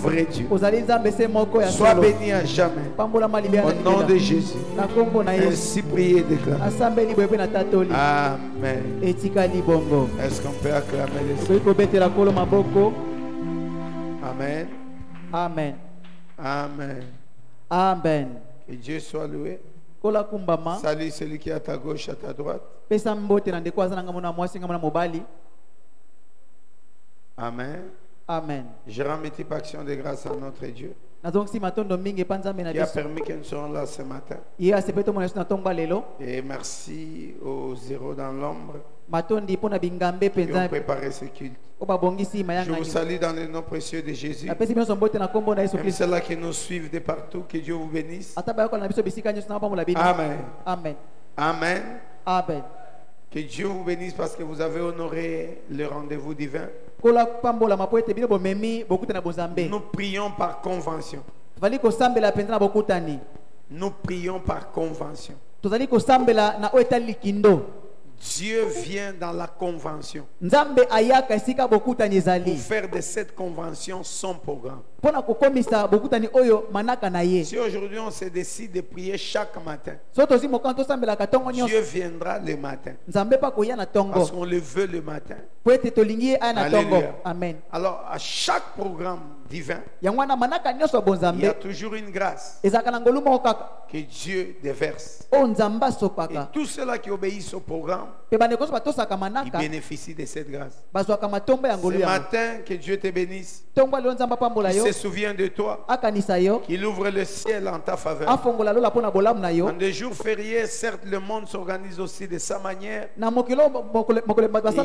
vrai Dieu. Sois béni à jamais. Au nom de Jésus. Ainsi prier et déclarer. Amen. Est-ce qu'on peut acclamer les Seigneurs? Amen. Amen. Amen. Amen. Que Dieu soit loué. Salut celui qui est à ta gauche, à ta droite. Amen. Amen. Je rends mes types action de grâce à notre Dieu qui a permis que nous soyons là ce matin. Et merci aux zéros dans l'ombre qui ont préparé ce culte. Je vous salue dans le nom précieux de Jésus. Même ceux-là qui nous suivent de partout, que Dieu vous bénisse. Amen. Amen. Amen. Amen. Que Dieu vous bénisse parce que vous avez honoré le rendez-vous divin. Nous prions par convention. Nous prions par convention. Dieu vient dans la convention pour faire de cette convention son programme. Si aujourd'hui on se décide de prier chaque matin, Dieu viendra le matin parce qu'on le veut le matin. Alléluia. Amen. Alors à chaque programme divin, il y a toujours une grâce que Dieu déverse. Et tous ceux-là qui obéissent au programme, ils bénéficient de cette grâce. Ce matin, que Dieu te bénisse. Il se souvient de toi, qu'il ouvre le ciel en ta faveur. En des jours fériés, certes, le monde s'organise aussi de sa manière. Il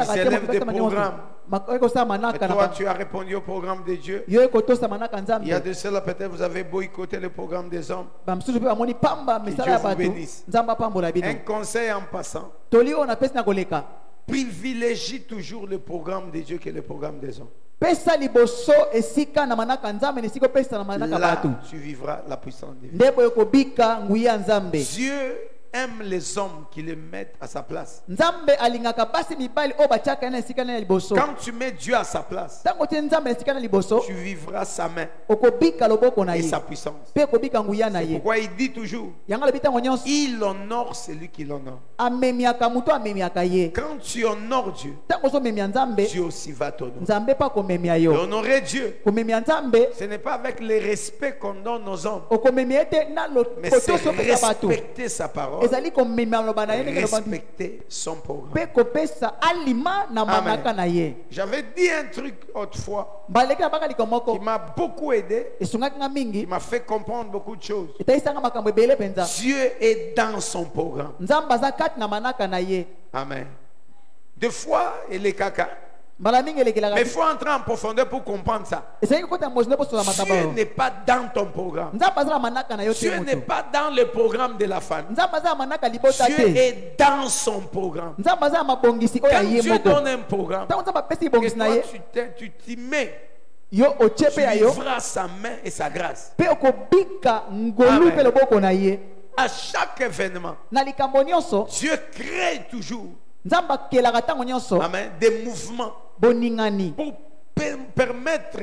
s'élève des programmes. Et toi, tu as répondu au programme de Dieu. Il y a de cela, peut-être vous avez boycotté le programme des hommes. Que Dieu vous bénisse. Un conseil en passant: privilégie toujours le programme de Dieu que le programme des hommes. Là, tu vivras la puissance divine. Dieu aime les hommes qui le mettent à sa place. Quand tu mets Dieu à sa place, tu vivras sa main et sa puissance. C'est pourquoi il dit toujours: il honore celui qui l'honore. Quand tu honores Dieu, Dieu aussi va t'honorer. Honorer Dieu, ce n'est pas avec le respect qu'on donne aux hommes, mais c'est respecter sa parole, respecter son programme. Amen. J'avais dit un truc autrefois qui m'a beaucoup aidé, qui m'a fait comprendre beaucoup de choses. Dieu est dans son programme. Amen. Des fois, il est caca. Mais il faut entrer en profondeur pour comprendre ça. Dieu n'est pas dans ton programme. Dieu n'est pas dans le programme de la famille. Dieu est dans son programme. Quand Dieu donne un programme, et toi tu t'y mets, tu vivras sa main et sa grâce. Amen. À chaque événement, Dieu crée toujours, amen, des mouvements pour permettre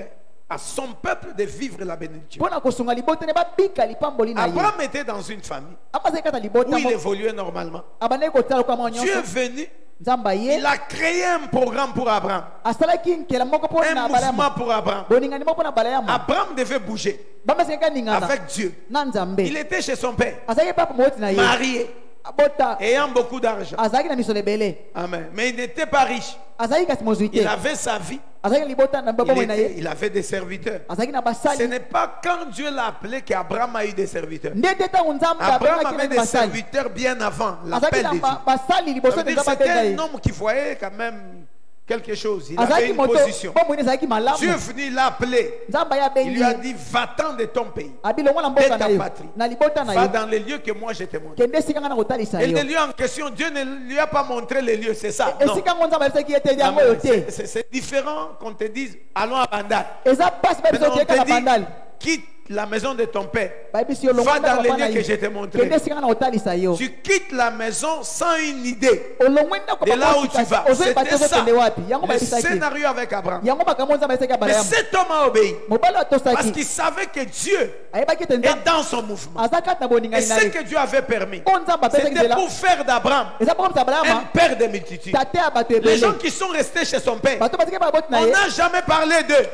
à son peuple de vivre la bénédiction. Abraham était dans une famille où il évoluait normalement. Dieu est venu, il a créé un programme pour Abraham, un mouvement pour Abraham. Abraham devait bouger avec Dieu. Il était chez son père, marié, ayant beaucoup d'argent. Amen. Mais il n'était pas riche. Il avait sa vie. Il avait des serviteurs. Ce n'est pas quand Dieu l'a appelé qu'Abraham a eu des serviteurs. Abraham avait des serviteurs bien avant l'appel de Dieu. C'était un homme qui voyait quand même quelque chose. Il avait une position. Dieu est venu l'appeler. Il lui a dit: va-t'en de ton pays, de ta patrie, va dans les lieux que moi je te montre. Et les lieux en question, Dieu ne lui a pas montré les lieux, c'est ça. Non. C'est différent qu'on te dise allons à Bandal. On te dit quitte la maison de ton père. Va dans les lieux que je t'ai montré. Tu quittes la maison sans une idée de là où tu vas. C'était ça le scénario avec Abraham. Mais cet homme a obéi parce qu'il savait que Dieu est dans son mouvement. Et ce que Dieu avait permis, c'était pour faire d'Abraham un père de multitudes. Les gens qui sont restés chez son père, on n'a jamais parlé d'eux.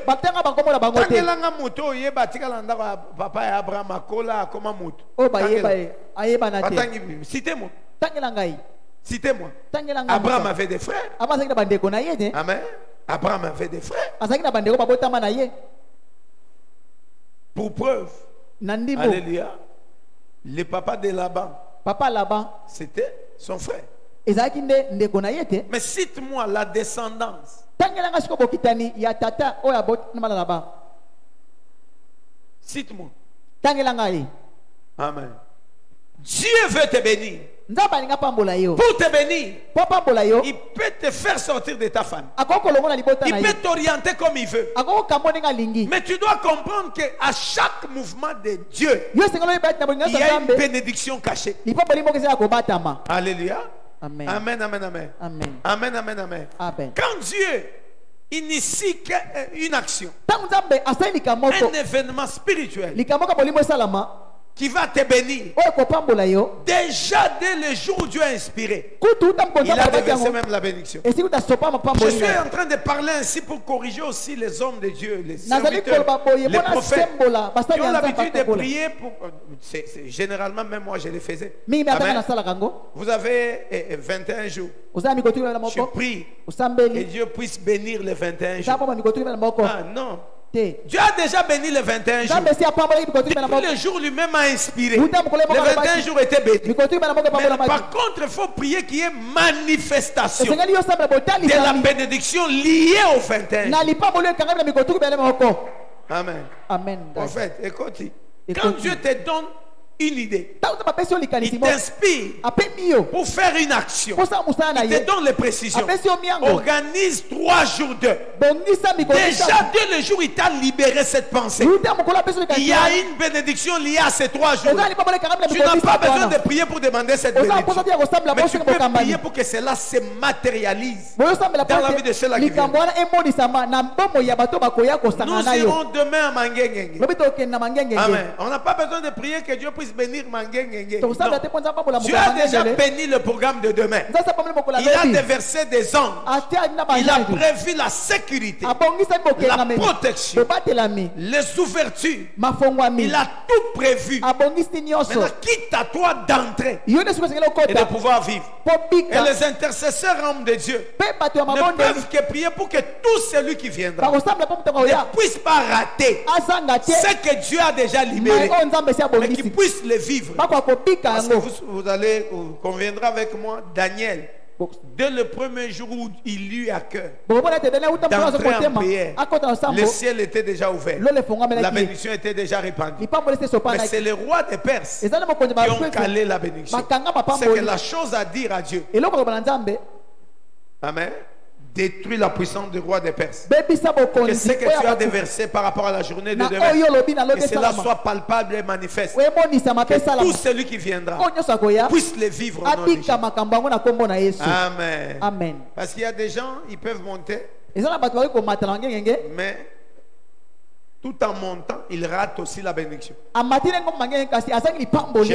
Citez-moi. Citez-moi. Abraham avait des frères. Amen. Abraham avait des frères. Pour preuve, alléluia, le papa de Laban, c'était son frère. Mais cite-moi la descendance. Cite-moi. Amen. Dieu veut te bénir. Pour te bénir, il peut te faire sortir de ta famille. Il peut t'orienter comme il veut. Mais tu dois comprendre qu'à chaque mouvement de Dieu, il y a une bénédiction cachée. Alléluia. Amen. Amen, amen, amen. Amen, amen, amen, amen. Quand Dieu initie une action, un événement spirituel qui va te bénir, déjà dès le jour où Dieu a inspiré, il a déversé même la bénédiction. Je suis en train de parler ainsi pour corriger aussi les hommes de Dieu, les serviteurs, les prophètes qui ont l'habitude de prier pour... généralement, même moi je le faisais. Amen. Vous avez 21 jours. Je prie que Dieu puisse bénir les 21 jours. Ah non. Dieu a déjà béni les 21 jours. Depuis le jour lui-même a inspiré. Les 21 jours étaient bénis. Mais par contre, il faut prier qu'il y ait manifestation de la bénédiction liée aux 21 jours. Amen. Amen. En fait, écoute, quand Dieu te donne une idée, il t'inspire pour faire une action, il te donne les précisions, organise 3 jours d'heure. Déjà dès le jour où il t'a libéré cette pensée, il y a une bénédiction liée à ces 3 jours. Tu n'as pas besoin de prier pour demander cette bénédiction, mais tu peux prier pour que cela se matérialise dans la vie de ceux-là qui viennent. Nous irons demain à Mangengenge. Amen. On n'a pas besoin de prier que Dieu puisse bénir Mangengenge. Dieu a déjà béni le programme de demain. Il a déversé des anges. Il a prévu la sécurité, la protection, les ouvertures. Il a tout prévu. Maintenant, quitte à toi d'entrer et de pouvoir vivre. Et les intercesseurs hommes de Dieu ne peuvent que prier pour que tout celui qui viendra ne puisse pas rater ce que Dieu a déjà libéré, mais qu'il puisse le vivre. Parce que vous conviendrez avec moi, Daniel, dès le premier jour où il eut à cœur d'entrer en prière, le ciel était déjà ouvert, la bénédiction était déjà répandue. Mais c'est les rois des Perses qui ont calé la bénédiction. C'est que la chose à dire à Dieu, amen, détruis la puissance du roi des Perses. Que ce que tu as déversé par rapport à la journée de demain, que cela soit palpable et manifeste. Que tout celui qui viendra puisse le vivre au nom de Jésus. Amen. Amen. Parce qu'il y a des gens, ils peuvent monter, mais tout en montant, ils ratent aussi la bénédiction. Je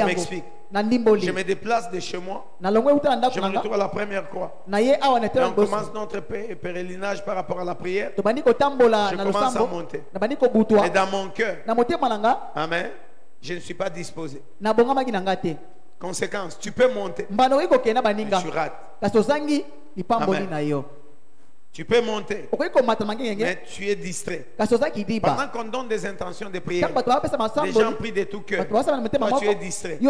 m'explique. Je me déplace de chez moi. Je me retrouve à la première croix. Et on commence notre pèlerinage par rapport à la prière. Je commence à monter. Et dans mon cœur, amen, je ne suis pas disposé. Conséquence, tu peux monter, mais tu rates. Amen. Tu peux monter, mais tu es distrait. Pendant qu'on donne des intentions de prière, les gens prient de tout cœur. Toi, tu es distrait. Tu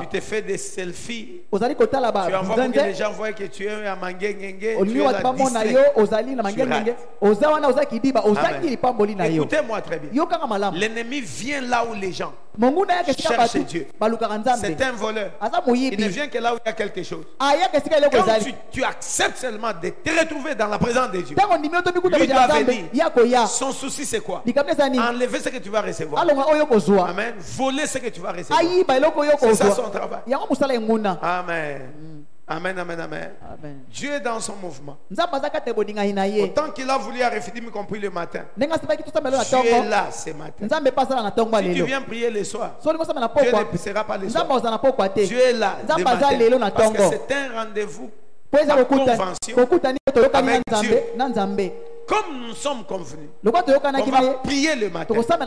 te fais des selfies. Tu envoies pour que les gens voient que tu es à Mangengenge. Tu es là distrait. Écoutez-moi très bien. L'ennemi vient là où les gens cherche Dieu. C'est un voleur. Il ne vient que là où il y a quelque chose. Quand tu acceptes seulement de te retrouver dans la présence de Dieu, lui doit venir. Son souci c'est quoi? Enlever ce que tu vas recevoir. Amen. Voler ce que tu vas recevoir. C'est ça son travail. Amen. Amen, amen, amen. Dieu est dans son mouvement. Autant qu'il a voulu arrêter, y compris le matin. Dieu est là ce matin. Si tu viens prier le soir, Dieu ne sera pas le soir. Dieu est là le matin. Parce que c'est un rendez-vous par convention avec Dieu. Comme nous sommes convenus, on va prier le matin. C'est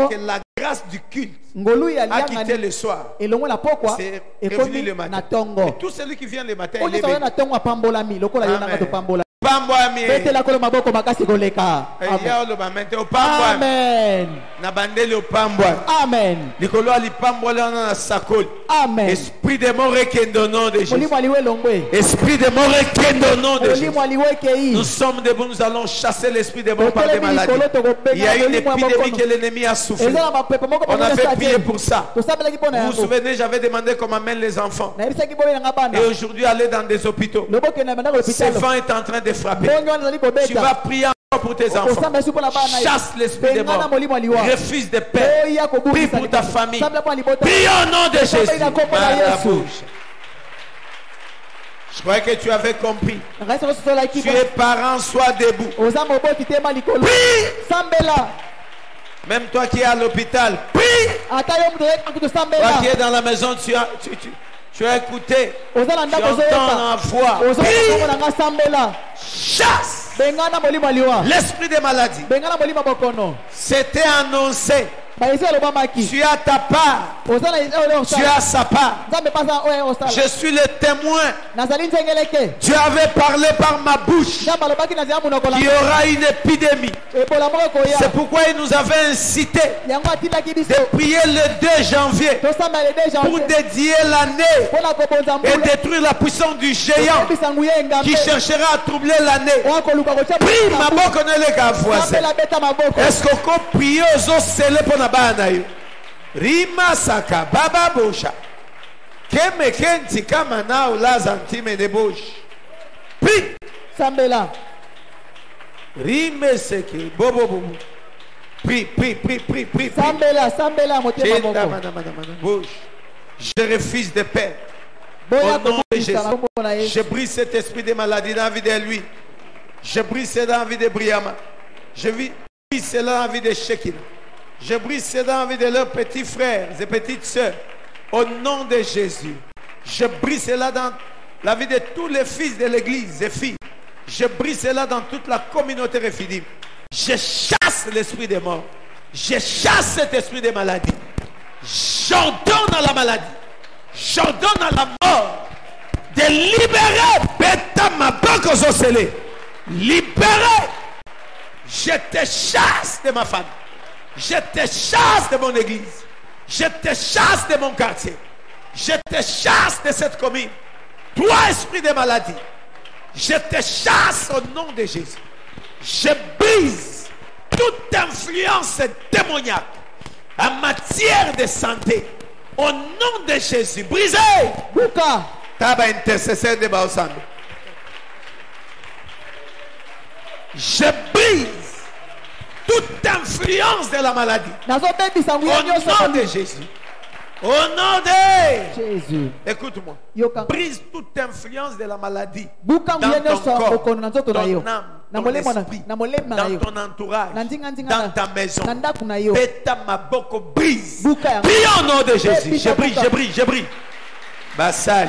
que la grâce du culte a quitté le soir. C'est revenu le matin. Et tout celui qui vient le matin, il est béni. Amen. Amen. Esprit de mort requête au nom de Jésus. Esprit de mort requête au nom de Jésus. Nous sommes debout, nous allons chasser l'esprit de mort par des maladies. Il y a une épidémie que l'ennemi a soufflé. On a fait prier pour ça. Vous vous souvenez, j'avais demandé qu'on m'amène les enfants. Et aujourd'hui, aller dans des hôpitaux. Ce vent est en train de frapper. Tu vas prier encore pour tes enfants. Chasse l'esprit des morts. Refuse de paix. Prie pour ta famille. Prie au nom de Jésus. Je croyais que tu avais compris. Tu es parent, sois debout. Prie. Même toi qui es à l'hôpital, prie. Toi qui es dans la maison, tu as écouté. Tu entends la voix. Prie. Chasse l'esprit des maladies. C'était annoncé. Tu as ta part. Tu as sa part. Je suis le témoin. Tu avais parlé par ma bouche qu'il y aura une épidémie. C'est pourquoi il nous avait incité de prier le 2 janvier pour dédier l'année et détruire la puissance du géant qui cherchera à troubler l'année. Prie ma boque ne les gavoise. Est-ce qu'on prie aux os scellés pour la banayo? Rima saka baba bosha. Keme kenti kama na ula zantime de bosh. Prie. Sambela. Rime seke bobo bobo. Prie. Sambela motema boko. Je refuse de paix. Au nom de Jésus. Je brise cet esprit de maladie dans la vie de lui. Je brise cela dans la vie de Briama. Je brise cela dans la vie de Shekin. Je brise cela dans la vie de leurs petits frères et petites sœurs. Au nom de Jésus. Je brise cela dans la vie de tous les fils de l'église et filles. Je brise cela dans toute la communauté réfinie. Je chasse l'esprit des morts. Je chasse cet esprit de maladie. J'ordonne à la maladie. J'ordonne à la mort de libérer. Bêta ma banque aux oscellés. Libéré. Je te chasse de ma femme. Je te chasse de mon église. Je te chasse de mon quartier. Je te chasse de cette commune. Toi, esprit de maladie, je te chasse au nom de Jésus. Je brise toute influence démoniaque en matière de santé. Au nom de Jésus, brisez. Bouka. Taba intercesseur de Baosambe. Je brise toute influence de la maladie. Au nom de Jésus. Au nom de Jésus. Écoute-moi. Brise toute influence de la maladie dans ton corps, ton âme, ton esprit, dans ton entourage, dans ta maison. Beta maboko brise. Prie au nom de Jésus. Je brise. Bassal.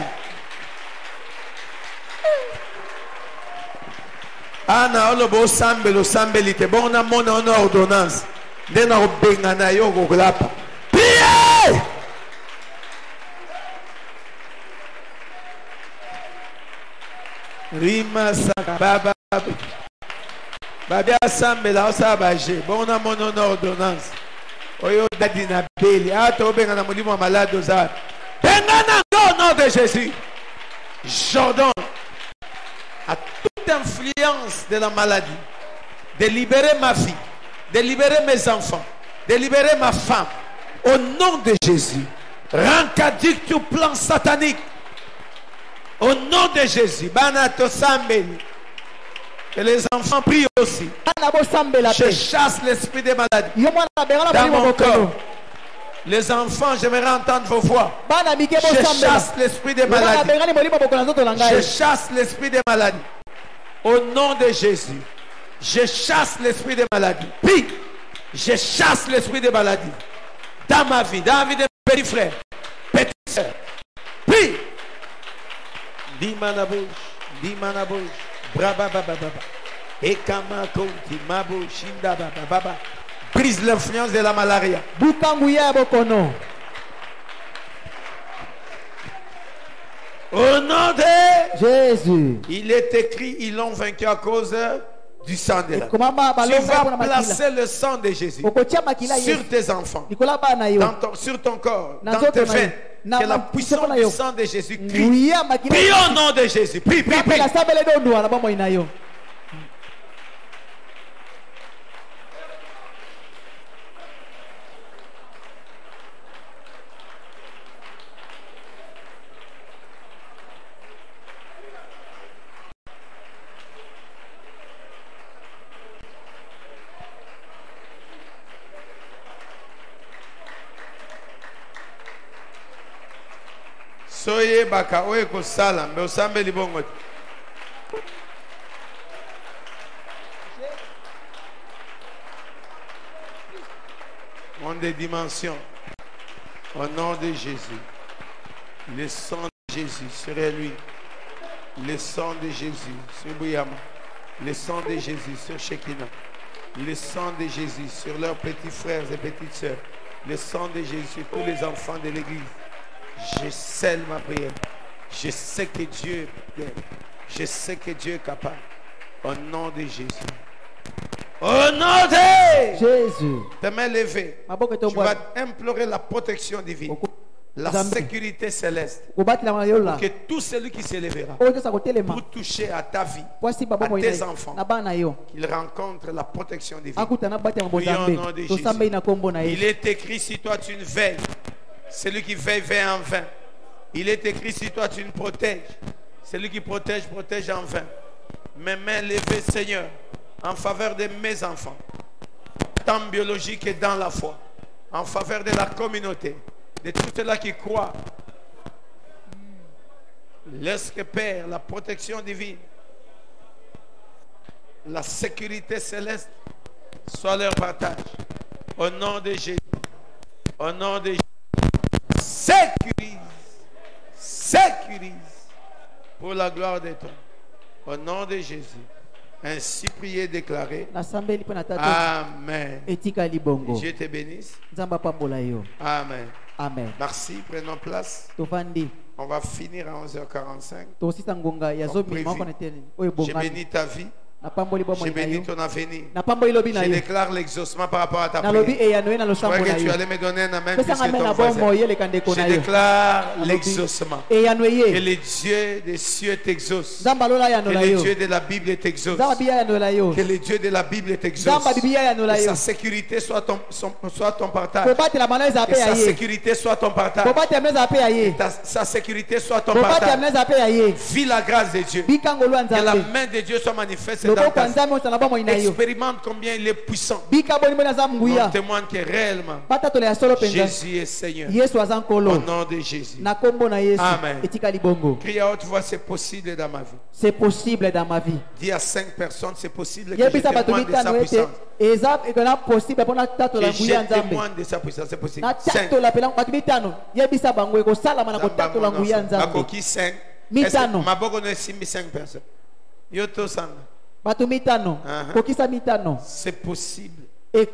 Ana olobo sambelo sambelite bona mona ona ordonnance ndena obenga na yo goglapa. Priez. Rima sakababa babia sambela osabaje bona mona ona ordonnance oyo dadi na beli ata obenga na molimo malade oza benga na au nom de Jésus. J'ordonne à toute influence de la maladie de libérer ma fille, de libérer mes enfants, de libérer ma femme, Au nom de Jésus. Rancadique tout plan satanique. Au nom de Jésus. Banato Sambeli. Et les enfants prient aussi. Je chasse l'esprit des maladies dans mon corps. Les enfants, j'aimerais entendre vos voix. Je chasse l'esprit des maladies. Je chasse l'esprit des maladies. Au nom de Jésus. Je chasse l'esprit des maladies. Puis, je chasse l'esprit des maladies. Dans ma vie, dans la vie de mes petits frères, petites sœurs. Puis, dis-moi la bouche. Brise l'influence de la malaria. Au nom de Jésus. Il est écrit, ils l'ont vaincu à cause du sang de l'âme. Tu vas placer le sang de Jésus sur tes enfants, sur ton corps, dans tes veines. Que la puissance du sang de Jésus crie. Prie au nom de Jésus. Prie. Soye baka oye ko sala me osambe libongo. Monde des dimensions. Au nom de Jésus. Le sang de Jésus serait lui. Le sang de Jésus sur Bouyama. Le sang de Jésus sur Shekinah. Le sang de Jésus sur leurs petits frères et petites sœurs. Le sang de Jésus sur tous les enfants de l'église. Je scelle ma prière. Je sais que Dieu est bien. Je sais que Dieu est capable. Au nom de Jésus. Au nom de Jésus. Tes mains levées. Tu vas implorer la protection divine. La sécurité céleste. Pour que tout celui qui s'élèvera pour toucher à ta vie, à tes enfants, qu'il rencontre la protection divine. Prions au nom de Jésus. Il est écrit, si toi tu ne veilles, celui qui veille, veille en vain. Il est écrit, si toi tu ne protèges, celui qui protège, protège en vain. Mes mains levées, Seigneur, en faveur de mes enfants, tant biologiques que dans la foi, en faveur de la communauté, de tous ceux-là qui croient. Laisse que, Père, la protection divine, la sécurité céleste soit leur partage. Au nom de Jésus. Au nom de Jésus. Sécurise pour la gloire de toi. Au nom de Jésus. Ainsi prié, déclaré. Amen. Dieu te bénisse. Amen. Amen. Merci, prenons place. On va finir à 11h45. Je bénis ta vie. Je bénis ton avenir. Je déclare l'exaucement par rapport à ta prière. Je crois que tu allais me donner un amen plus que ton voisin. Je déclare l'exaucement. Que le Dieu des cieux t'exauce. Que le Dieu de la Bible t'exauce. Que le Dieu de la Bible t'exauce. Que sa sécurité soit ton partage. Que sa sécurité soit ton partage. Que sa sécurité soit ton partage. Vis la grâce de Dieu. Que la main de Dieu soit manifeste. Expérimente combien il est puissant. On témoigne que réellement Jésus est Seigneur. Au nom de Jésus. Amen. Crie à haute voix, c'est possible dans ma vie. C'est possible dans ma vie. Dis à 5 personnes, c'est possible que je témoigne de sa puissance. Que je témoigne de sa puissance. C'est possible. 5. Bakoki 5. Maboko ne simi 5 personnes. Yoto Sanga. C'est possible. C'est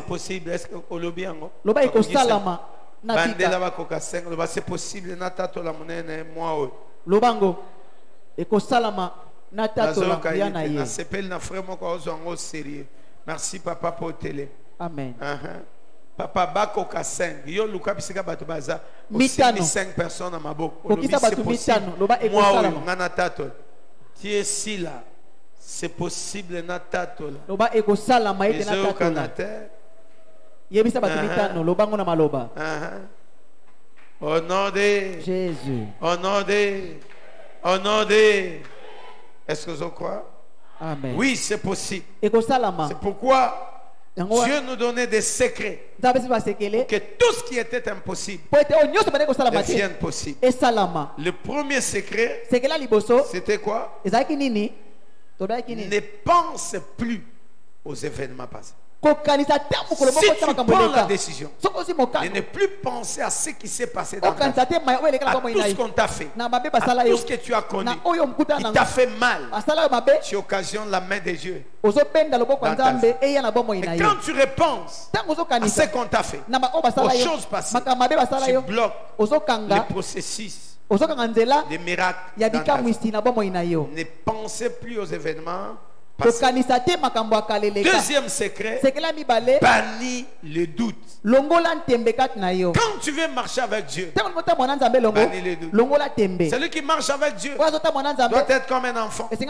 possible. Est-ce que Olobiango? Bandela bakoka 5. C'est possible. Natato la monnaie moi. Lobango. Ekosalama natato la muyana ye. Merci papa pour télé. Amen. Papa bakoka 5. Yo luka bisika batu baza. Aussi 5 personnes à ma boko. C'est possible. Moi natato. Tu es si là. C'est possible natato la. Loba ekosalama ete natato la. Au nom de Jésus. Au nom de. Est-ce que vous croyez? Amen. Oui, c'est possible. C'est pourquoi Dieu nous donnait des secrets pour que tout ce qui était impossible devienne possible. Le premier secret, c'était quoi? Ne pense plus aux événements passés. Si tu prends la décision de ne plus penser à ce qui s'est passé dans ta vie, à tout ce qu'on t'a fait, à tout ce que tu as connu, qui t'a fait mal, tu occasionnes la main de Dieu dans ta vie. Et quand tu repenses à ce qu'on t'a fait, aux choses passées, tu bloques le processus des miracles dans ta vie. Ne pensez plus aux événements. Deuxième secret, bannis le doute. Quand tu veux marcher avec Dieu, bannis le doute. Celui qui marche avec Dieu doit être comme un enfant. Il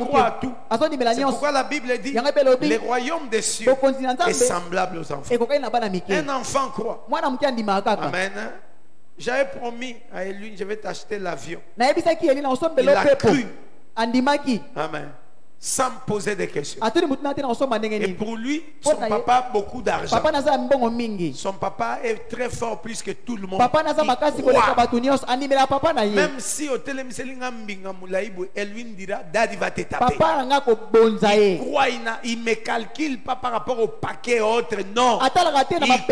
croit à tout. C'est pourquoi la Bible dit le royaume des cieux est semblable aux enfants. Un enfant croit. Amen. J'avais promis à Eline, je vais t'acheter l'avion. Il a cru. Amen. Sans poser des questions. Et pour lui, son papa a beaucoup d'argent. Son papa est très fort plus que tout le monde. Même si au télémiselinga mbinga mulaïbo, elle lui dira Daddy va te taper. Il croit, il me calcule pas par rapport au paquet autre. Non. Il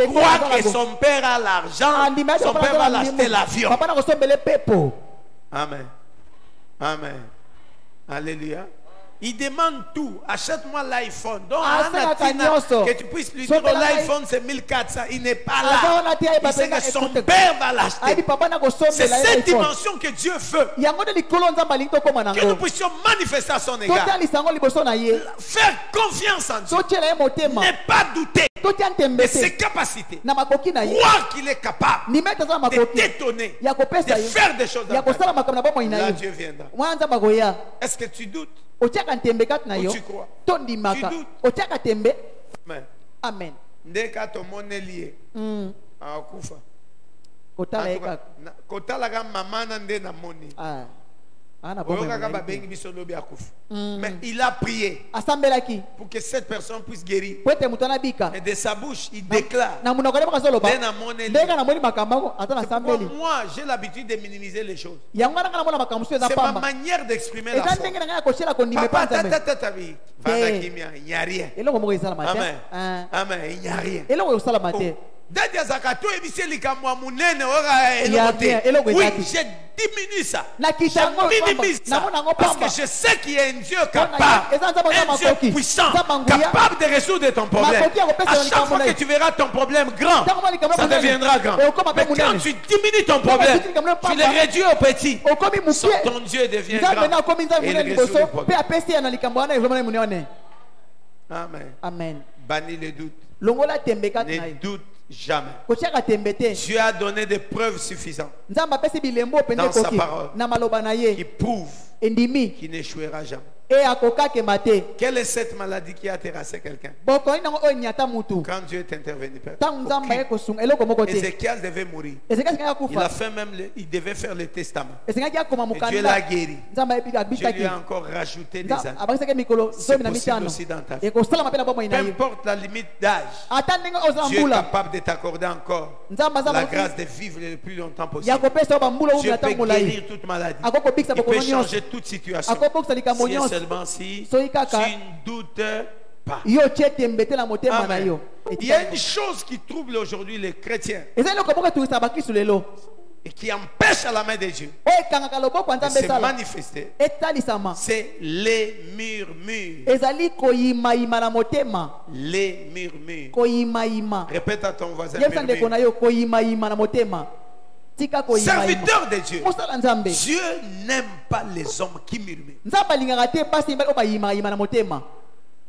croit que son père a l'argent. Son père va l'acheter l'avion. Amen. Amen. Alléluia. Il demande tout. Achète-moi l'iPhone. Donc, que tu puisses lui dire l'iPhone c'est 1400. Il n'est pas là. Il sait que son père va l'acheter. C'est cette dimension que Dieu veut. Que nous puissions manifester à son égard. Faire confiance en Dieu. Ne pas douter de ses capacités. Croire qu'il est capable de t'étonner, de faire des choses dans ta vie. Là, Dieu viendra. Est-ce que tu doutes? Ou tu crois? Tu doutes? Amen. Ndeka to monelié. Akufa. Kota la ga mama na nde na moni. Mais il a prié pour que cette personne puisse guérir. Et de sa bouche, il déclare. Moi, j'ai l'habitude de minimiser les choses. C'est ma manière d'exprimer la foi. Papa, il n'y a rien. Amen. Amen. Il n'y a rien. Oui, j'ai diminué ça. Je minimise ça. Parce que je sais qu'il y a un Dieu capable, un Dieu puissant, capable de résoudre ton problème. À chaque fois que tu verras ton problème grand, ça deviendra grand. Mais quand tu diminues ton problème, tu le réduis au petit, ton Dieu devient grand. Et il résout le problème. Amen. Amen. Bannis le doute. Ne doute jamais. Dieu a donné des preuves suffisantes dans sa parole qui prouvent qu'il n'échouera jamais. Quelle est cette maladie qui a terrassé quelqu'un? Quand Dieu est intervenu, Ézéchias devait mourir. Il devait faire le testament. Et Dieu l'a guéri. Dieu lui a encore rajouté des années. C'est possible aussi dans ta vie. Peu importe la limite d'âge, Dieu est capable de t'accorder encore la grâce de vivre le plus longtemps possible. Dieu peut guérir toute maladie. Il peut changer toute situation. Seulement si tu ne doutes pas. Amen. Il y a une chose qui trouble aujourd'hui les chrétiens et qui empêche à la main de Dieu de se manifester. C'est les murmures. Les murmures. Répète à ton voisin, murmure. Serviteur de Dieu, Dieu n'aime pas les hommes qui murmurent.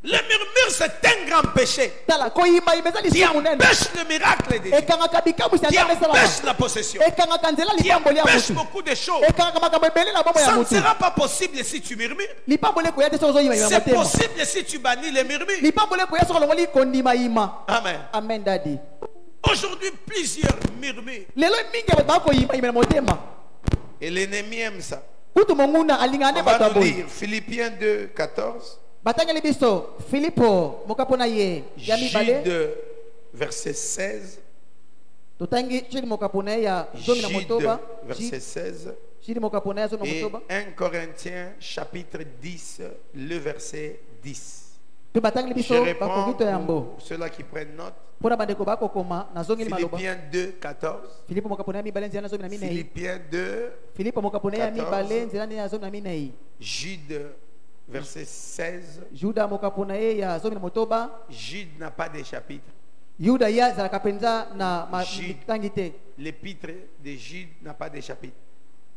Le murmure, c'est un grand péché qui empêche le miracle de Dieu, qui empêche la possession, qui empêche beaucoup de choses. Ça ne sera pas possible si tu murmures. C'est possible si tu bannis les murmures. Amen. Amen, Daddy. Aujourd'hui, plusieurs murmures. Et l'ennemi aime ça. On va nous lire Philippiens 2, 14. Jude 2, verset 16. Jude, verset 16. Et 1 Corinthiens, chapitre 10, le verset 10. Je réponds pour ceux-là qui prennent note. Philippiens 2, 14. Philippiens 2, 14. Jude, verset 16. Jude n'a pas de chapitre. L'épître de Jude n'a pas de chapitre.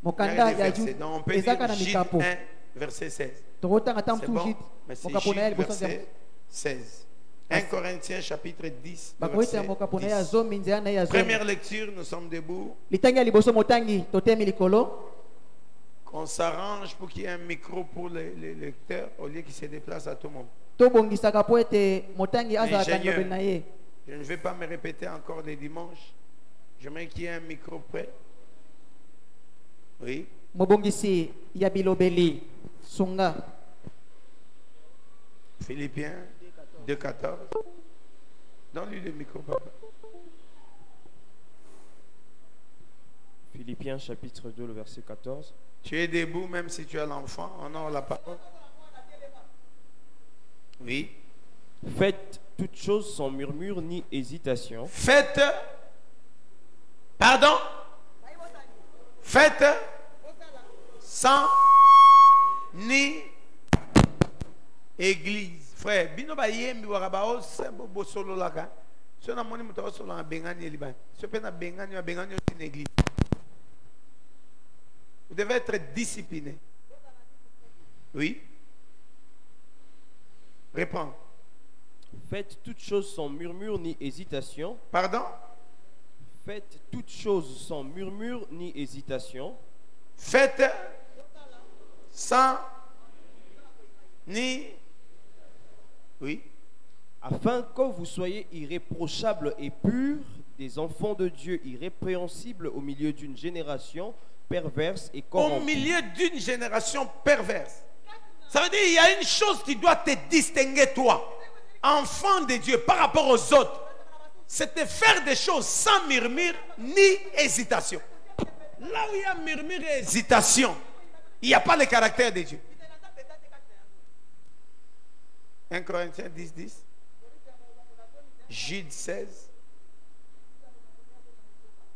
Donc on peut dire Jude 1, verset 16. C'est bon, mais c'est Jude, verset 16. 1 Corinthiens chapitre 10, verset 10. Première lecture, nous sommes debout. Qu'on s'arrange pour qu'il y ait un micro pour les lecteurs au lieu qu'ils se déplacent à tout moment. Ingénieur, je ne vais pas me répéter encore les dimanches. J'aimerais qu'il y ait un micro prêt. Oui. Philippiens 2.14. Donne-lui le micro, papa. Philippiens chapitre 2, le verset 14. Tu es debout même si tu as l'enfant. On a la parole. Oui. Faites toutes choses sans murmure ni hésitation. Faites. Pardon. Faites sans ni église. Frère, bino ba yembi warabao sembo bosolo laka. So na moni mutawa solo na bengani liban. So pe na bengani une église. Vous devez être discipliné. Oui. Réponds. Faites toutes choses sans murmure ni hésitation. Pardon? Faites toutes choses sans murmure ni hésitation. Faites sans ni... Oui. Afin que vous soyez irréprochables et purs, des enfants de Dieu irrépréhensibles au milieu d'une génération perverse et corrompue. Au milieu d'une génération perverse. Ça veut dire qu'il y a une chose qui doit te distinguer, toi, enfant de Dieu, par rapport aux autres. C'est de faire des choses sans murmure ni hésitation. Là où il y a murmure et hésitation, il n'y a pas le caractère de Dieu. 1 Corinthiens 10, 10. Jude 16.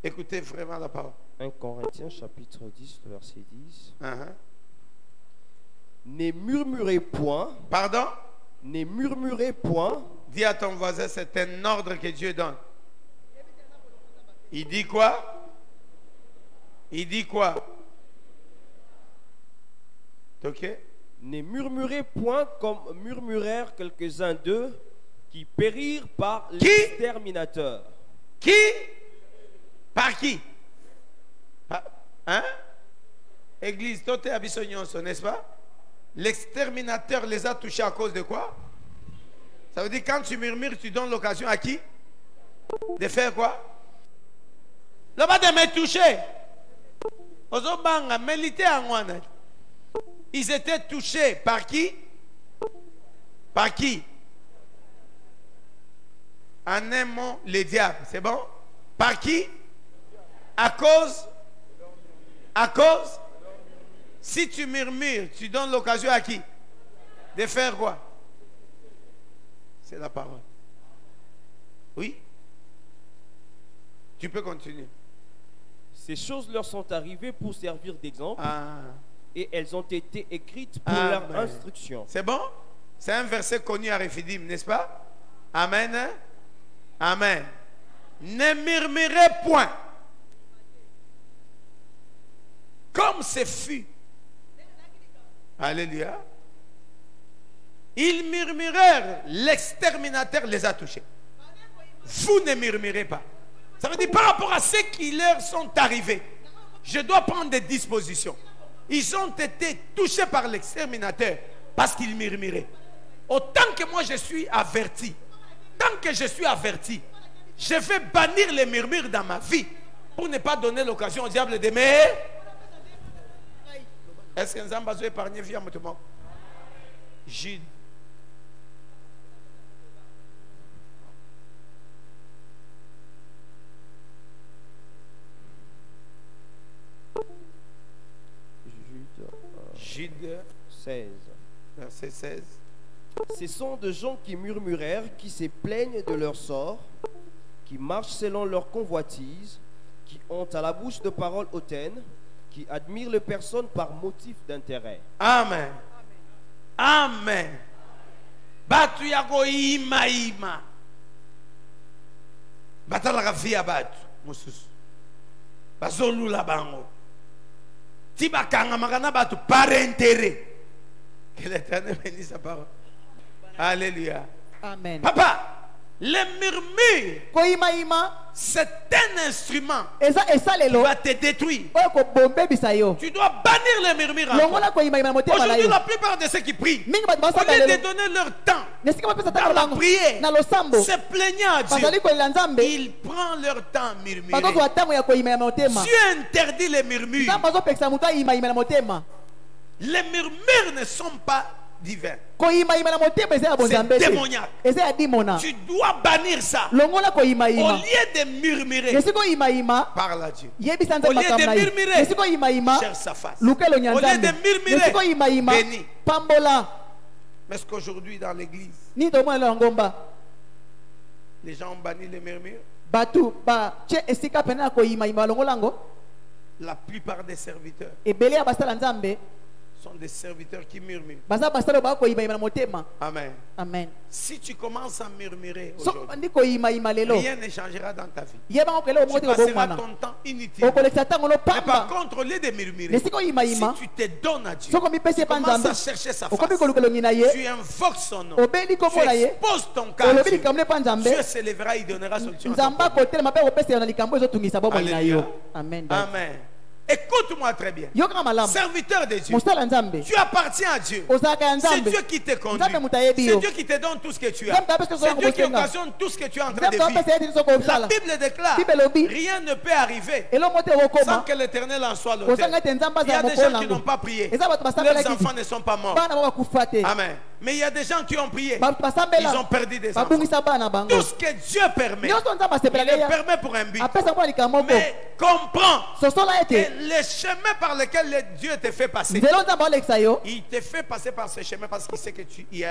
Écoutez vraiment la parole. 1 Corinthiens chapitre 10, verset 10. Ne murmurez point. Pardon? Ne murmurez point. Dis à ton voisin, c'est un ordre que Dieu donne. Il dit quoi? Il dit quoi? Ok? Ne murmurez point comme murmurèrent quelques-uns d'eux qui périrent par l'exterminateur. Qui? Par qui? Hein? Église, toi t'es abissonionso, n'est-ce pas? L'exterminateur les a touchés à cause de quoi? Ça veut dire quand tu murmures, tu donnes l'occasion à qui? De faire quoi? Là-bas de me toucher. Ils étaient touchés par qui? Par qui? En un mot, les diables. C'est bon? Par qui? À cause? Si tu murmures, tu donnes l'occasion à qui? De faire quoi? C'est la parole. Oui? Tu peux continuer. Ces choses leur sont arrivées pour servir d'exemple. Et elles ont été écrites pour leur instruction. C'est bon? C'est un verset connu à Rephidim, n'est-ce pas? Amen. Amen. Ne murmurez point. Comme ce fut. Alléluia. Ils murmurèrent, l'exterminateur les a touchés. Vous ne murmurez pas. Ça veut dire par rapport à ce qui leur sont arrivés, je dois prendre des dispositions. Ils ont été touchés par l'exterminateur parce qu'ils murmuraient. Autant que moi je suis averti, tant que je suis averti, je vais bannir les murmures dans ma vie pour ne pas donner l'occasion au diable de me... Est-ce que nous avons besoin d'épargner vie à mon monde? Jude. Jude 16. Verset 16. Ce sont de gens qui murmurèrent, qui se plaignent de leur sort, qui marchent selon leur convoitise, qui ont à la bouche de paroles hautaines, qui admirent les personnes par motif d'intérêt. Amen. Amen. Batu yako ima ima. Batala via batu. Mususu. Bazolu la bango. Tiba kanga magana batu par intérêt. Que l'Éternel bénisse sa parole. Alléluia. Amen. Papa, le murmure, c'est un instrument qui va te détruire. Tu dois bannir les murmures. Aujourd'hui, la plupart de ceux qui prient, au lieu de donner leur temps dans la prière, se plaignant à Dieu, ils prennent leur temps à murmurer. Dieu interdit les murmures. Les murmures ne sont pas divin. C'est démoniaque. Tu dois bannir ça. Au lieu de murmurer, parle à Dieu. Au lieu de murmurer, cherche sa face. Au lieu de murmurer, bénis. Mais est-ce qu'aujourd'hui dans l'église, les gens ont banni les murmures? La plupart des serviteurs sont des serviteurs qui murmurent. Amen. Amen. Si tu commences à murmurer aujourd'hui, rien ne changera dans ta vie. Tu passeras ton temps inutile. Mais par contre, au lieu de murmurer, si tu te donnes à Dieu, tu commences à chercher sa face, tu invoques son nom, tu exposes ton cœur à Dieu, Dieu se lèvera, il donnera solution à ton problème. Alléluia. Amen. Amen. Écoute-moi très bien. Serviteur de Dieu, tu appartiens à Dieu. C'est Dieu qui te conduit. C'est Dieu qui te donne tout ce que tu as. C'est Dieu qui occasionne tout ce que tu es en train de vivre. La Bible déclare, rien ne peut arriver sans que l'Éternel en soit l'auteur. Il y a des gens qui n'ont pas prié. Leurs enfants ne sont pas morts. Amen. Mais il y a des gens qui ont prié. Ils ont perdu des enfants. Tout ce que Dieu permet, il le permet pour un but. Mais comprends que les chemins par lesquels Dieu te fait passer, il te fait passer par ces chemins parce qu'il sait que il y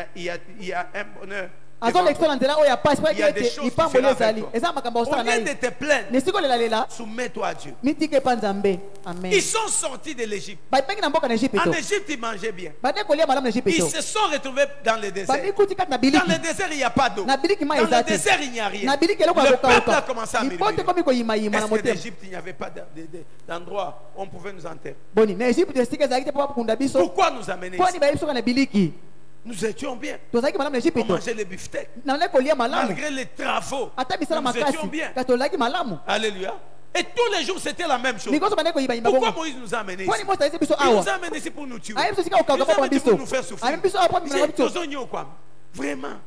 a un bonheur. Il y a des choses qui feront avec toi. Au lieu de te plaindre, soumets-toi à Dieu. Ils sont sortis de l'Égypte. En Égypte, ils mangeaient bien. Ils se sont retrouvés dans le désert. Dans le désert, il n'y a pas d'eau. Dans le désert, il n'y a rien. Le peuple a commencé à murmurer. Est-ce que l'Égypte, il n'y avait pas d'endroit où on pouvait nous enterrer? Pourquoi nous amener ici? Nous étions bien. On mangeait les beefsteaks. Malgré les travaux, nous étions bien. Alléluia. Et tous les jours, c'était la même chose. Pourquoi Moïse nous a amenés ici? Il nous a amenés ici pour nous tuer. Il nous a amenés pour nous faire souffrir. Vraiment.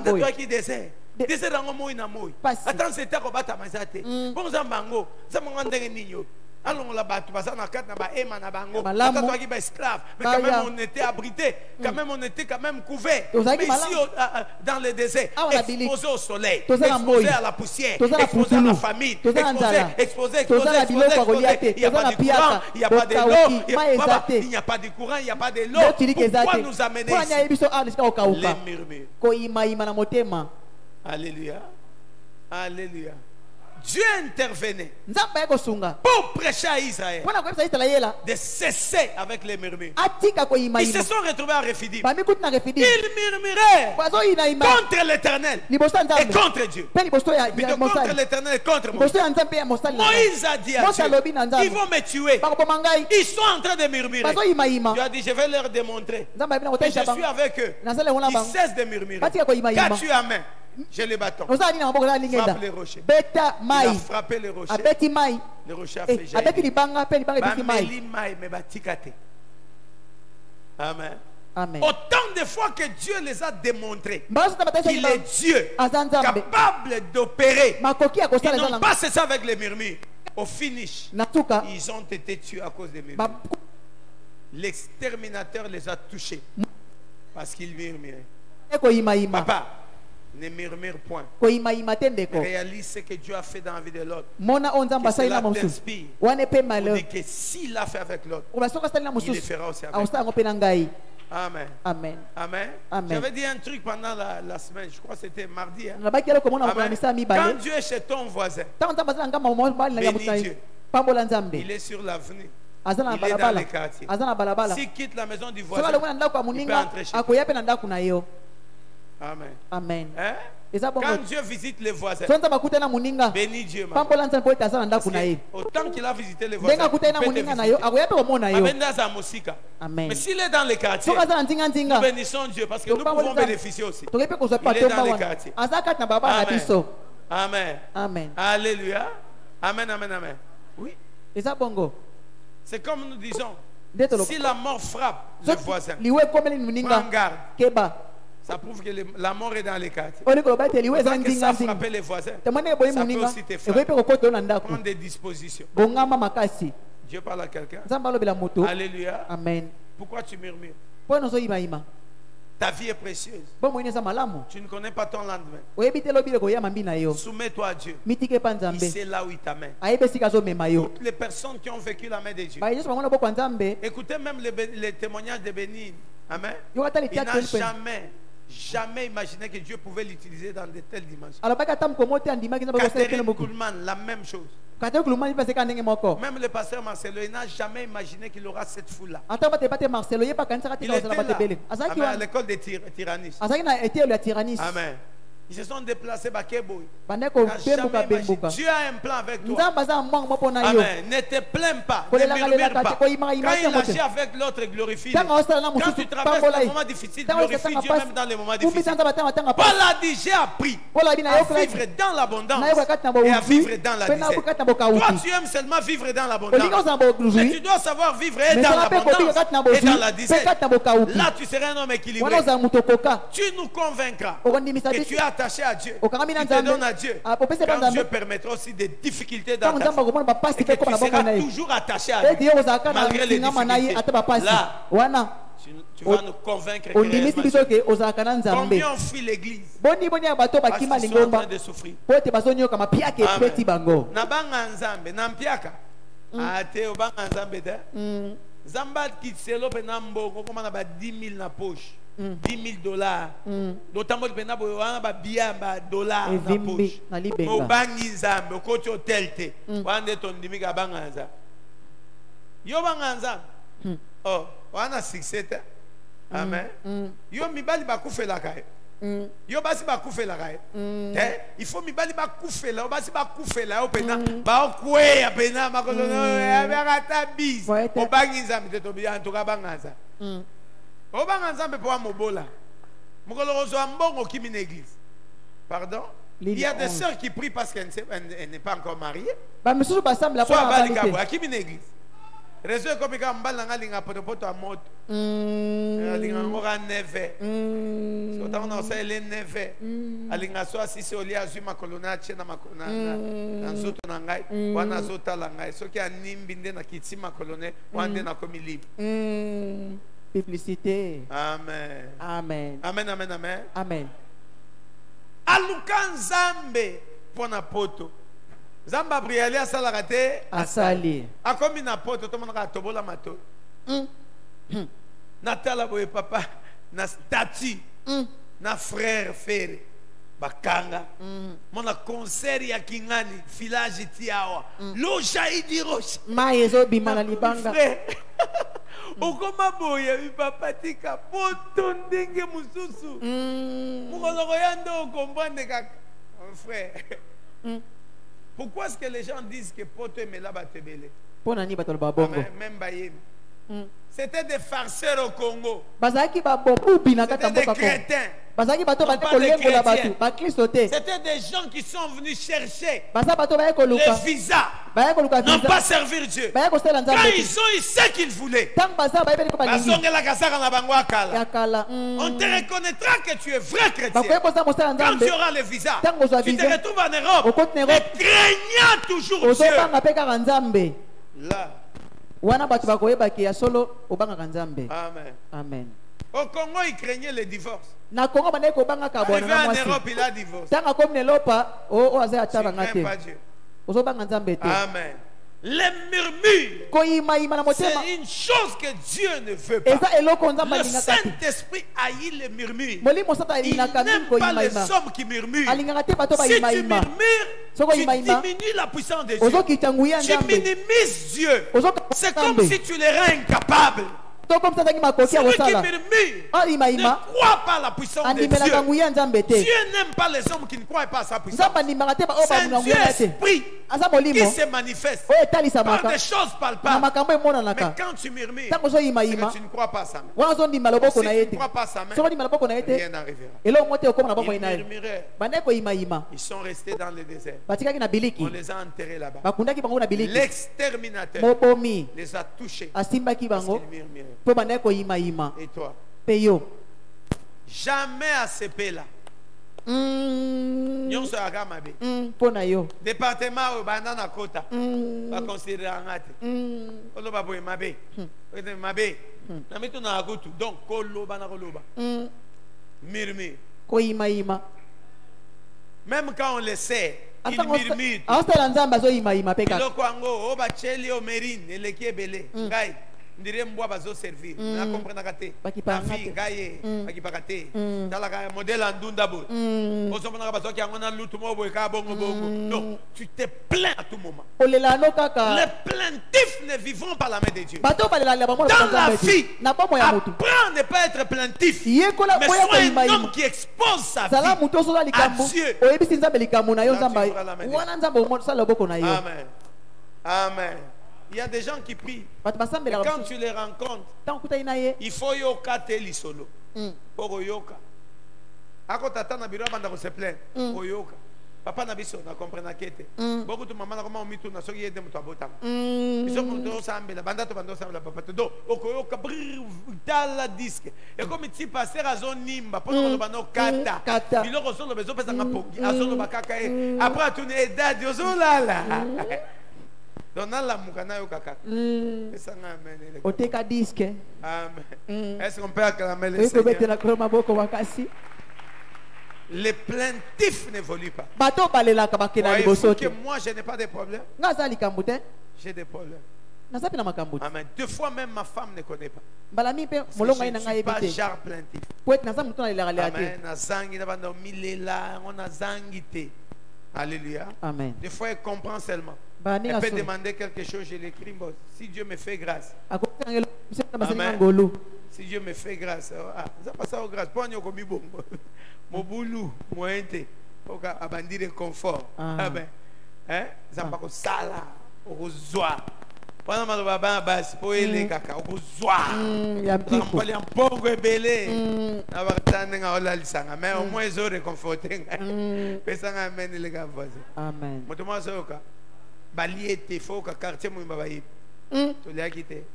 Toi qui désert. Désert dans le monde. Attends, c'était à combattre à Mazate. Bon, Zambango. Zambango Nino. Allons là-bas, tu vas dans la carte, mais quand même on était abrité, quand même on était quand même couvert. Mais ici dans le désert, exposé au soleil, exposé à la poussière, exposé à la famine, exposé. Il n'y a pas de courant, il n'y a pas de l'eau, il n'y a pas de courant, il n'y a pas de l'eau. Pourquoi nous amener ici? Les murmures. Alléluia. Alléluia. Dieu intervenait pour prêcher à Israël de cesser avec les murmures. Ils se sont retrouvés à Rephidim. Ils murmuraient contre l'Éternel et contre Dieu. Plutôt contre l'Éternel et contre Moïse. Moïse a dit à Dieu, ils vont me tuer. Ils sont en train de murmurer. Dieu a dit, je vais leur démontrer que je suis avec eux. Ils cessent de murmurer. Qu'as-tu à main? J'ai le bâton. Frappe les rochers. Il a frappé les rochers. Le rocher a fait jaillir. Amen. Amen. Autant de fois que Dieu les a démontrés qu'il est Dieu capable d'opérer. Ils n'ont pas cessé avec les murmures. Au finish, ils ont été tués à cause des murmures. L'exterminateur les a touchés parce qu'ils murmuraient. Papa, ne murmure point. Réalise ce que Dieu a fait dans la vie de l'autre. Que cela t'inspire. On dit que s'il l'a fait avec l'autre, il le fera aussi avec toi. Amen. Amen. Amen. Amen. J'avais dit un truc pendant la semaine, je crois que c'était mardi. Hein? Amen. Quand Dieu est chez ton voisin, bénis Dieu. Il est sur l'avenue. Il est dans les quartiers. S'il quitte la maison du voisin, il peut entrer chez lui. Amen. Amen. Hein? Quand Dieu visite les voisins, bénis Dieu. Autant qu'il a visité les voisins, mais s'il est dans les quartiers, nous bénissons Dieu parce que nous pouvons bénéficier aussi. Il est dans les quartiers. Amen. Amen. Amen. Alléluia. Amen, amen, amen. Oui. C'est comme nous disons, si la mort frappe le voisin, prends garde. Ça prouve que la mort est dans les quartiers. Que ça frappe les voisins, ça peut aussi te frapper. Prends des dispositions. Dieu parle à quelqu'un. Alléluia. Amen. Pourquoi tu murmures? Ta vie est précieuse. Tu ne connais pas ton lendemain. Soumets-toi à Dieu. Il sait là où il t'amène. Toutes les personnes qui ont vécu la main de Dieu. Écoutez même les témoignages de Bénin. Amen. Il n'a jamais imaginé que Dieu pouvait l'utiliser dans de telles dimensions. Catherine Kuhlman, la même chose. Même le pasteur Marcelo, il n'a jamais imaginé qu'il aura cette foule-là. Il était là, à l'école de Tyrannis. Amen. Ils se sont déplacés à Keboy. Dieu a un plan avec toi. Amen. Ne te plains pas. Ne murmure pas. Quand il agit avec l'autre, glorifie. Quand tu traverses des moments difficiles, glorifie Dieu même dans les moments difficiles. Paul a dit, j'ai appris à vivre dans l'abondance et à vivre dans la disette. Toi, tu aimes seulement vivre dans l'abondance. Mais tu dois savoir vivre et dans l'abondance et dans la disette. Là, tu seras un homme équilibré. Tu nous convaincras que tu es attaché à Dieu. Tu te donnes à Dieu. Quand Dieu permettra aussi des difficultés dans ta vie, et que tu seras toujours attaché à lui malgré les difficultés. Là, tu vas nous convaincre que combien on fuit l'église parce qu'ils sont en train de souffrir. Nabanga nzambe nampiaka ate obanga nzambe da zamba kitselo pena mbongo koma na ba 10 000 na poche. $10,000. D'autant que pena boyo wana ba bia ba dollar na poche. Obangi nzambe okoti hotel te. Wande tondimi ka banga nzambe. Yo banga nzambe. Oh, wana succès te. Amen. Yo mibali bakufela kae. Yo basi bakufela kae. Il faut mibali bakufela, basi bakufela opena ba okweya pena makolo ya bakata bis. Obangi nzambe te to bia ntoka banga nzambe. Obanga nzambe po amobola. Mokolo rozo mbongo kimi na église. Pardon? Il y a des sœurs qui prient parce qu'elle n'est pas encore mariée. Soit balikabo akimi na église. Réseau comme quand mbala ngalinga poto a moto. Alinga ngora neve. So tawona sa ele neve. Alinga so asisi oli azuma kolona chena makona. Nzoto na ngai, wana zota la ngai. So ki animbi nde na kitima kolone, wande na komi libre. Publicité. Amen. Amen. Amen, amen, amen. Amen. Alukan Zambe pona poto. Zamba briali asalakate asali. Akomi na poto to monaka tobola mato. Natala boye papa na statue na frère Ferre. bakanga mona concert ya Kingani village tiawa loja idiroche maezo bimala libanga okoma boya bipapatika poto ndenge mususu mukolo koyando comprendre kaka frère. Pourquoi est-ce que les gens disent que poto emela batebele pona ni bato babongo même bayemi c'était des farceurs au Congo. Bazaki babobu binaka tamboka ko. Bazaki bato ba kolengo la batu, ba Kristote. C'était des gens qui sont venus chercher le visa. Non pas servir Dieu. Quand ils ont eu ce qu'ils voulaient. On te reconnaîtra que tu es vrai chrétien. Quand tu auras le visa, tu te retrouves en Europe. Mais craignant toujours Dieu. Là. Wana batu bakoyebaki ya solo obanga nzambe. Amen. Amen. Au Congo, ils craignaient le divorce. Na Congo bande ko banga ka bona na mwasi. En Europe, il a divorcé. Tanga comme ne lopa o aze ataba ngate. Tu crains pas Dieu. Ozo banga nzambe te. Amen. Les murmures, c'est une chose que Dieu ne veut pas. Le Saint-Esprit haït les murmures. Il n'aime pas les hommes qui murmurent. Si tu murmures, tu diminues la puissance de Dieu. Tu minimises Dieu. C'est comme si tu les rends incapables. Celui qui murmure ne croit pas à la puissance de Dieu. Dieu n'aime pas les hommes qui ne croient pas à sa puissance. C'est un Dieu esprit qui se manifeste par des choses palpables. Mais quand tu murmures, c'est que tu ne crois pas à sa main. Si tu ne crois pas à sa main, rien n'arrivera. Ils murmuraient. Ils sont restés dans le désert. On les a enterrés là-bas. L'exterminateur les a touchés parce qu'ils murmuraient. Et toi? Jamais à ce pays-là. Département au banana kota. Pas considéré en hâte. Koloba boy mabe. Mabe. Nameto na agotu. Donc koloba na koloba. Murmure. Même quand on le sait, il murmure. Biloko ango oba cheli o merine eleki belé. Ngai. Ndire mbwa bazo servir na comprendre kate afi ngaye akipakate talaka modèle andunda bo osomona bazo ki angona lutu mo boy ka bongo bongo. Non, tu te plains à tout moment. Les plaintifs ne vivront par la main de Dieu. Dans la vie, apprends à ne pas être plaintif, mais sois un homme qui expose sa vie à Dieu. Amen. Amen. Il y a des gens qui prient. Et quand tu les rencontres, il faut yoka te lisolo. Pour yoka. Ako tata na biro banda ko se plaindre. Yoka. Papa na biso na comprendre kete. Beaucoup de maman na comment mitu na soki yede mutu abotama. Biso ko to sambela banda to bando sambela papa to do. Okoyoka dala disque. Et comme ti passer à zone nimba pour no bano kata. Biloko solo bezo pesa ngapoki. Azolo bakaka e. Après tu ne dadi ozolala. Donna la mukana yo kaka. Oteka disque. Amen. Est-ce qu'on peut acclamer le Seigneur? Les plaintifs n'évoluent pas. Il faut que moi je n'ai pas de problème. J'ai des problèmes. Amen. Deux fois même ma femme ne connaît pas. Je ne suis pas genre plaintif. Amen. Alléluia. Amen. Des fois elle comprend seulement. Elle peut demander quelque chose, je l'écris. Bon, si Dieu me fait grâce. Amen. Si Dieu me fait grâce. Ça passe au grâce. Pas au bon. Mon boulot, mon inte. Pour abandir le confort. Amen. Hein? Ça pas comme ça là. Au zoa. Pendant que baba basse pour les caca. Au zoa. On peut aller en pauvre belé. On va attendre à la lisanga. Mais au moins ils ont réconforté. Personne amène les gars voisins. Amen. Moi tout le monde sait quoi. Balié te faut que quartier moi babaye. Tu l'as quitté.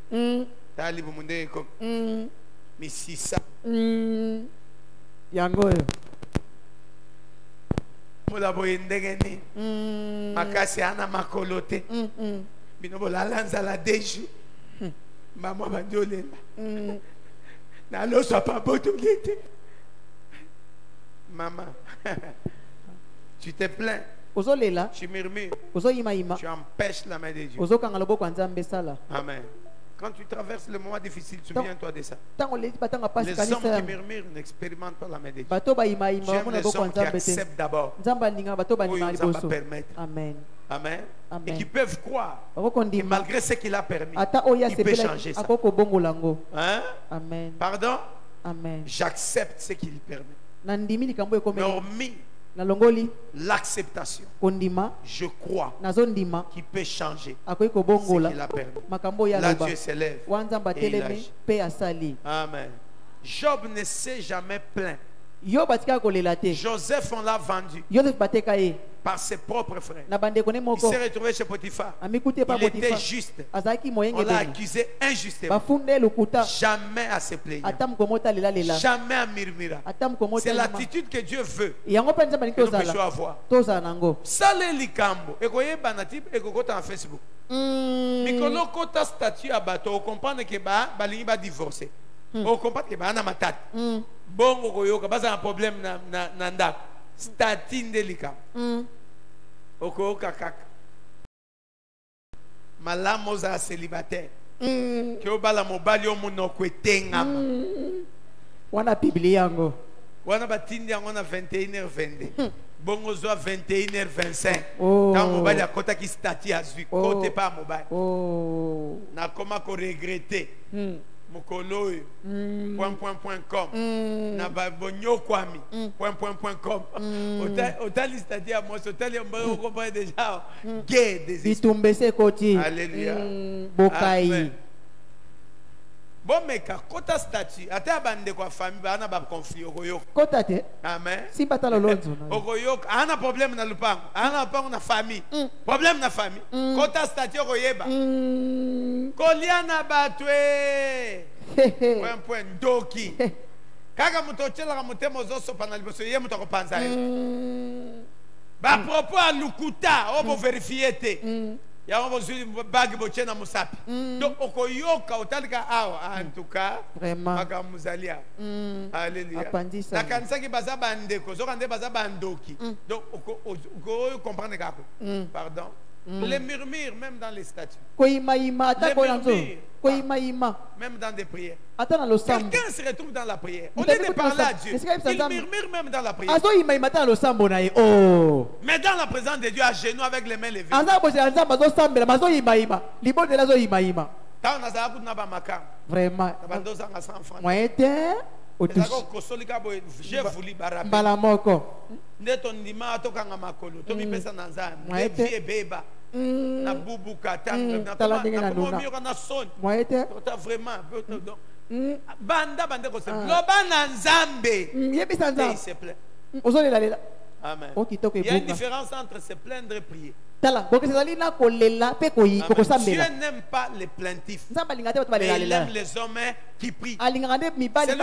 T'as libre mon dé comme. Mais si ça. Yango. Moi la boye ndegeni. Makasi ana makolote. Binobo la lanza la deju. Maman va dioler. Na lo soit pas beau tout l'été. Maman. Tu te plains. Tu murmures. Tu empêches la main de Dieu. Amen. Quand tu traverses le moment difficile, souviens-toi de ça. Les hommes qui murmurent n'expérimentent pas la main de Dieu. J'aime les hommes qui acceptent d'abord. Oui, ça va permettre. Amen. Amen. Et qui peuvent croire que malgré ce qu'il a permis, il peut changer ça. Hein? Amen. Pardon? Amen. J'accepte ce qu'il permet. Mais hormis l'acceptation, je crois qu'il peut changer ce qu'il a permis. Là, Dieu s'élève et il agit. Amen. Job ne s'est jamais plaint. Joseph, on l'a vendu par ses propres frères. Il s'est retrouvé chez Potiphar. Il était juste. On l'a accusé injustement. Jamais à se plaindre. Jamais à murmurer. C'est l'attitude que Dieu veut que nous puissions avoir. Salé likambo. Et koye banatip et kokota en Facebook. Mikolo kota statut à bateau. On comprend que balingi ba divorcer. On comprend que ba na matat. Bon koyoka basa un problème na ndako. Statine de likambo. Okoyoka kaka. Malamo za célibataire. Que obala mobali omuno kwetengama. Wana biblia yango. Wana batindi yango na 21h22. Bongo zo 21h25. Quand mobali akota ki stati azui kote pa mobali. Na koma ko regretter. Mokolo .com na babonyo kwami .com otali stati a moi otali mbo comprendre déjà gay des bitumbese koti. Alléluia. Bokai. Bon meka kota statut ata bande kwa famille bana ba conflit okoyo Kota te. Amen. Si batalo lonzo. Okoyo ana problème na lupango ana pango na famille problème na famille kota statut okoyeba koliana batwe point doki kaka mutochela mutemo zoso pana liboso ye mutoko panza ba propos à lukuta obo vérifier te ya on bozuli bag bochena musapi donc okoyoka otalika awa en tout cas vraiment maka muzalia alléluia na kanisa ki baza bandeko zokande baza bandoki donc oko comprendre kako pardon les murmures même dans les statues même dans des prières quelqu'un se retrouve dans la prière au lieu de parler à Dieu il murmure même dans la prière mais dans la présence de Dieu à genoux avec les mains levées vraiment j'ai voulu ndetondima tokanga makolo tomipesa na nzambe vie beba na bubuka tanga na son tota vraiment banda ko se loba na nzambe yebisa nzambe s'il te plaît amen il y a une différence entre se plaindre et prier. Dieu n'aime pas les plaintifs. Il aime les hommes qui prient. Celui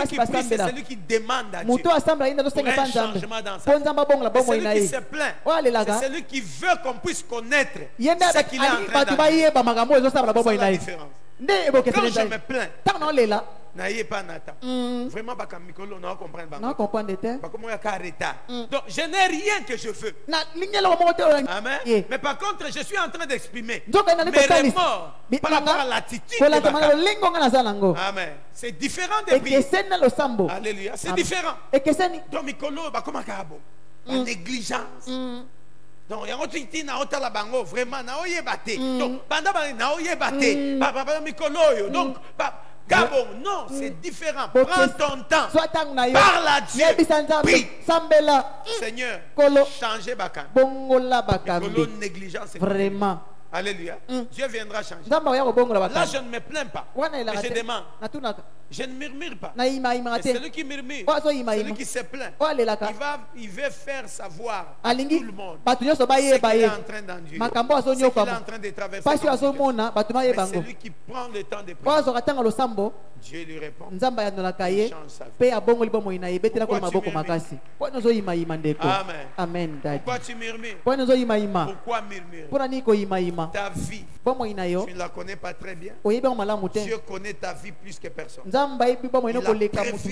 qui prie, c'est celui qui demande à Dieu pour un changement dans sa vie. Celui qui se plaint, c'est celui qui veut qu'on puisse connaître ce qu'il est en train de faire. C'est la différence. Quand je me plains, n'ayez pas Nathan. Vraiment, pas comme Mikolo, on comprend. Non, comprendre. Donc, je n'ai rien que je veux. Amen. Mais par contre, je suis en train d'exprimer mes remords par rapport à l'attitude de Amen. C'est différent de prier. Alléluia. C'est différent. Donc, Mikolo, comment Kabo? La négligence. Donc, il y a un truc qui n'a la bango vraiment n'a pas batté. Donc, pendant n'a pas batté. Papa Mikolo. Donc, Gabon, non, c'est différent. Prends ton temps. Parle à Dieu. Prie. Seigneur, changez Bakan. Mikolo négligence. Vraiment. Alléluia. Dieu viendra changer. Là, je ne me plains pas. Mais je demande. Je ne murmure pas. C'est celui qui murmure, celui qui se plaint, il veut faire savoir à tout le monde ce qu'il est en train d'endurer, ce qu'il est en train de traverser. Mais celui qui prend le temps de prier, Dieu lui répond. Il change sa vie. Amen. Pourquoi tu murmures? Pourquoi murmures? Ta vie, tu ne la connais pas très bien. Dieu connaît ta vie plus que personne. Il a prévu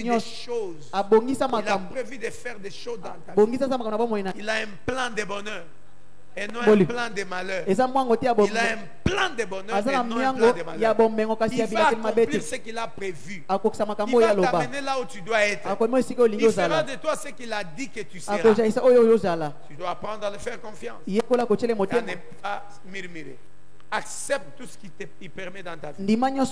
des choses. Il a prévu de faire des choses dans ta vie. Il a un plan de bonheur. et non un plan de malheur. Il a un plan de bonheur et non un plan de malheur. Il va accomplir ce qu'il a prévu. Il va t'amener là où tu dois être. Il fera de toi ce qu'il a dit que tu seras. Tu dois apprendre à le faire confiance. À ne pas murmurer. Accepte tout ce qui te permet dans ta vie. C'est une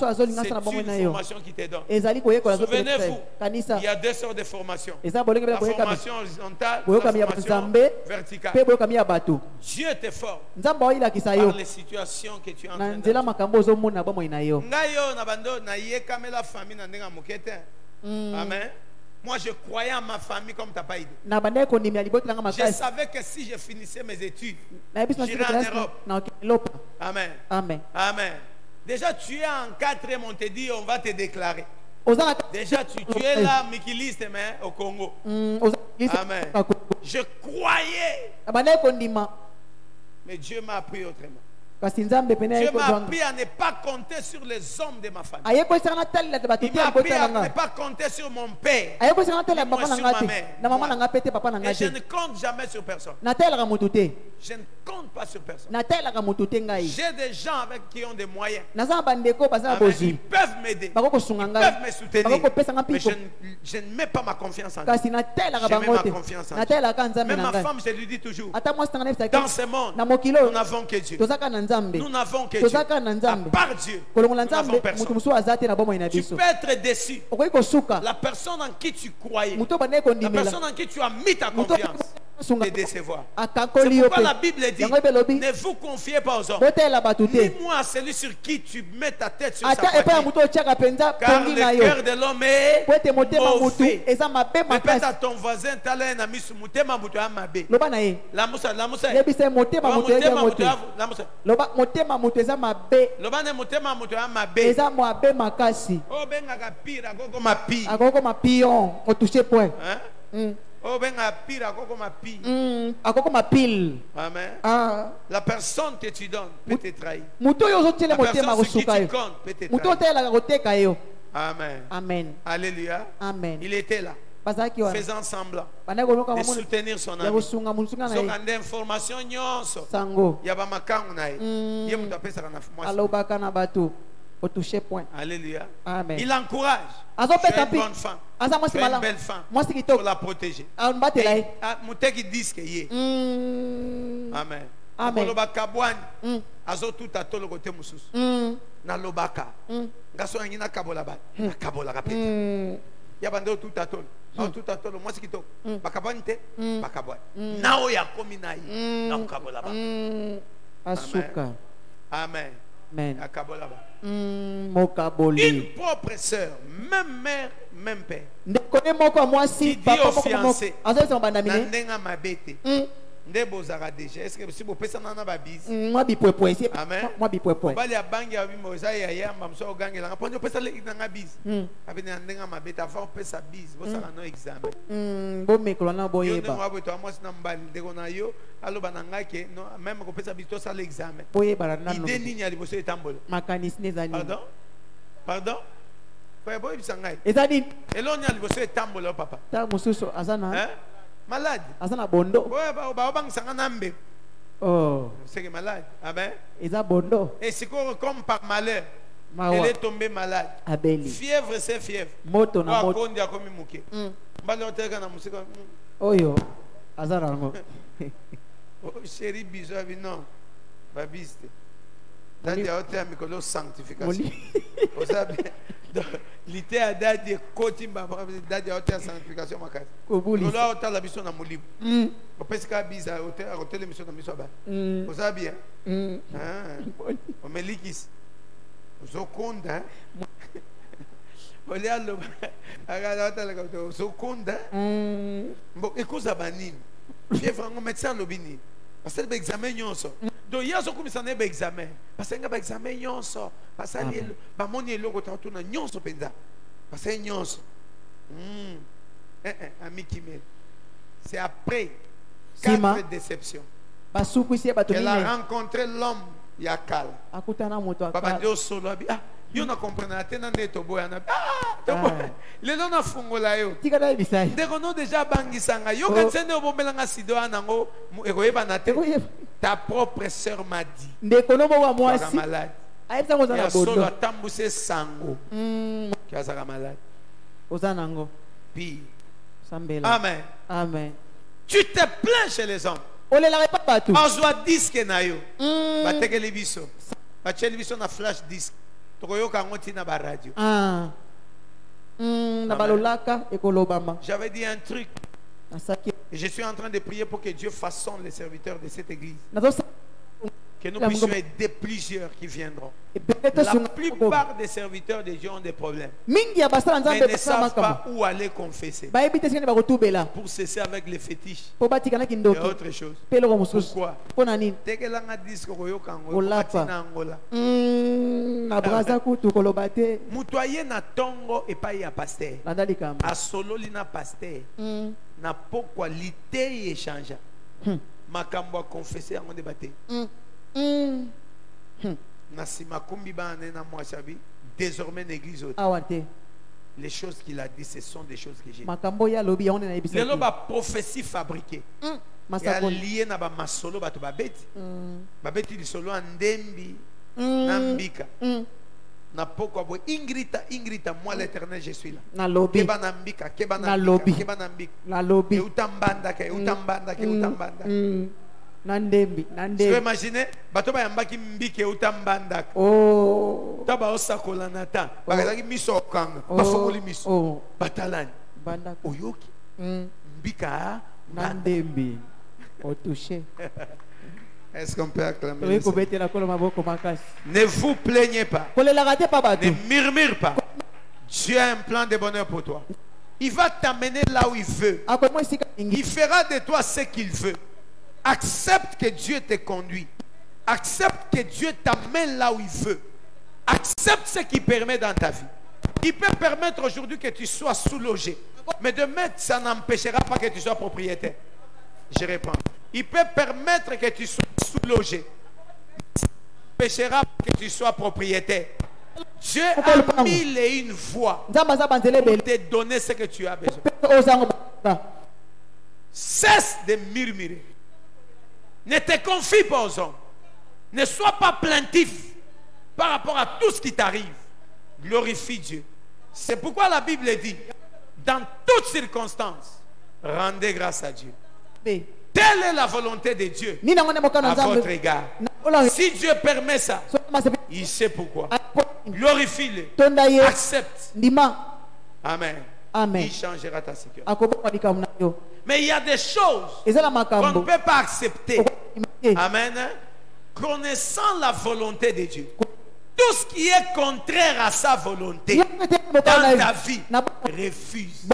formation qui te donne. Souvenez-vous, il y a deux sortes de formations. La formation horizontale, la formation verticale. Dieu te forme par les situations que tu es en train de vivre. Amen. Moi, je croyais en ma famille comme tu n'as pas idée. Je savais que si je finissais mes études, j'irais en Europe. Amen. Amen. Amen. Déjà, tu es en 4e, on te dit, on va te déclarer. Déjà, tu es là, Mikiliste, mais au Congo. Amen. Je croyais. Mais Dieu m'a appris autrement. Dieu m'a appris à ne pas compter sur les hommes de ma famille. Il m'a appris à ne pas compter sur mon père, ni sur ma mère. Et je ne compte jamais sur personne. Je ne compte pas sur personne. J'ai des gens avec qui ont des moyens. Ils peuvent m'aider. Ils peuvent me soutenir. Mais je ne mets pas ma confiance en eux. Je mets ma confiance en eux. Même ma femme, je lui dis toujours, dans ce monde, nous n'avons que Dieu. Nous n'avons que Dieu. À part Dieu, nous n'avons personne. Tu peux être déçu. La personne en qui tu croyais, la personne en qui tu as mis ta confiance, te décevoir. C'est pourquoi la Bible dit, ne vous confiez pas aux hommes, ni moi à celui sur qui tu mets ta tête sur sa poitrine. Car le cœur de l'homme est mauvais. Répète à ton voisin, tu as un ami sur motema muto amabe. La moussa. Motema muto eza mabe. Lobane motema muto amabe. Eza mabe makasi. O benga kapira gogo mapi. Agogo mapion, o toucher point. Oh benga pire agogo mapi. Agogo mapil. Amen. La personne que tu donnes peut te trahir. Muto yo zotele motema gosuka yo. Muto tela goteka yo. Amen. Amen. Alléluia. Amen. Il était là, faisant semblant de soutenir son ami. Sokande information nyonso. Sango. Yaba makangu nae. Ye muto apesa kana fumasi. Alobaka na batu. Au toucher point. Alléluia. Amen. Il encourage. Tu es une bonne femme. Tu es une belle femme. Pour la protéger. Mouteki disque ye. Amen. Amen. Azo tout à tolo côté mususu. Na lobaka. Ngaso ngina kabola ba. Na kabola kapeta. Ya bando tout à tolo. Tout à tolo moi sikito. Bakabante. Bakabwa. Nao ya komi nai. Na kabola ba. Asuka. Amen. Amen. Une propre sœur, même mère, même père, qui dit au fiancé, Nandenga mabete, Ndebozara déjà. Est-ce que si vous pouvez s'en avoir bise? Moi bipoué. Amen. Moi bipoué. Bali a bangi a bimo zaya ya mamso ogange la. Pon yo pesa le nanga bise. Abene Nandenga mabete avant pesa bise. Vous ça no examen. Bon mekolo na boyeba. Yo ndengwa bo to amos na mbali ndeko na yo. Alo bananga ke no même ko pesa bise to ça l'examen. Boyeba na no. Ide nini ali boso etambolo. Makanis nezani. Pardon? Kwa boy bisangai. Ezadi. Elonya ali boso etambolo papa. Ta mususu azana. Malade. Azana bondo. Oh. C'est malade. Amen. Eza bondo. Et c'est comme par malheur. Elle est tombée malade. Abeli. Fièvre, c'est fièvre. Moto na moto. Oyo. Azana ngo. Oh chérie bisou non. Babiste. Dadi a ôté mikolo sanctification. Osabe. L'ité a dadi koti mbaba dadi a ôté sanctification makasi. Kobuli. Lola ôté la mission na molibu. Opeska biza ôté la mission na mission ba. Osabe bien. O melikis. Zokonda. Olha lo. Aga ôté la kato zokonda. Bon ekoza banini. Fièvre ngo médecin lobini. Parce que l'examen nyonso. Donc hier so komisa na examen. Parce que nga examen nyonso. Parce que ba moni eloko ta tuna nyonso penza. Parce que nyonso. Ami Kimel. C'est après 4 déceptions. Elle a rencontré l'homme Yakal. Akutana moto akala. Baba dio solo abi. Yo na comprendre tena neto boya na. Le non na fungola yo. Tikala bisai. Ndeko no déjà bangisanga. Yo katsende obombelanga sido anango ekoyeba na te. Ta propre sœur m'a dit. Tu es malade. Et à solo atambuse sango. Tu es malade. Puis, amen. Amen. Tu te plains chez les hommes. On les pas partout. Bazwa disque na yo. Bateke lebiso. Bateke lebiso na flash disque. Tokoyoka ngoti na ba radio. J'avais dit un truc. Et je suis en train de prier pour que Dieu façonne les serviteurs de cette église. Que nous puissions aider plusieurs qui viendront. La plupart des serviteurs de Dieu ont des problèmes. Mais ne savent pas où aller confesser. Pour cesser avec les fétiches et autre chose. Pourquoi? Mutoye na tongo et pas ya pasteur. A solo lina pasteur. Na pourquoi l'ité échange. Makambo a confessé en débatté. Désormais l'église les choses qu'il a dit ce sont des choses que j'ai dit. Le loba prophétie fabriquée lié na ba masolo bato babeti babeti di solo andembi nambika na poko bo ingrita moi l'Éternel je suis là keba nambika keba nambika na lobi utambanda Nandembi. Tu imagines, bato ba yambaki mbike utambanda. Taba osakola nata. Bagazaki miso kanga. Bafokoli miso. Batalani. Banda. Oyoki. Mbika Nandembi. Otouché. Est-ce qu'on peut acclamer? Ne vous plaignez pas. Ne murmure pas. Dieu a un plan de bonheur pour toi. Il va t'amener là où il veut. Il fera de toi ce qu'il veut. Accepte que Dieu te conduit. Accepte que Dieu t'amène là où il veut. Accepte ce qu'il permet dans ta vie. Il peut permettre aujourd'hui que tu sois sous-logé. Mais demain, ça n'empêchera pas que tu sois propriétaire. Je réponds. Il peut permettre que tu sois sous-logé. Ça n'empêchera pas que tu sois propriétaire. Dieu a mille et une voies pour te donner ce que tu as besoin. Cesse de murmurer. Ne te confie pas aux hommes. Ne sois pas plaintif par rapport à tout ce qui t'arrive. Glorifie Dieu. C'est pourquoi la Bible dit, dans toutes circonstances, rendez grâce à Dieu. Telle est la volonté de Dieu à votre égard. Si Dieu permet ça, il sait pourquoi. Glorifie-le. Accepte. Amen. Il changera ta sécurité. Mais il y a des choses qu'on ne peut pas accepter. Amen. Connaissant la volonté de Dieu. Tout ce qui est contraire à sa volonté dans ta vie, refuse.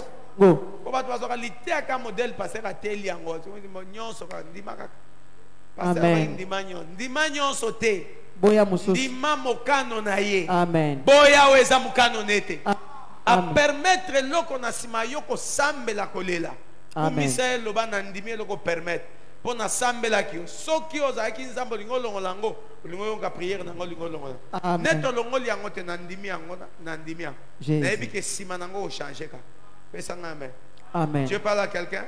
Amen. À permettre l'oko na sima yoko sambe la kolela. Kumisael loba na ndimi loko permettre. Pona sambe la kio. Soki ozaki nzambo lingo longolango. Lingo yonga prière na lingo longola. Neto longoli yango te na ndimi yango na ndimi yango. Na ebi ke sima nango o changer ka. Pesa ngame. Amen. Dieu parle à quelqu'un.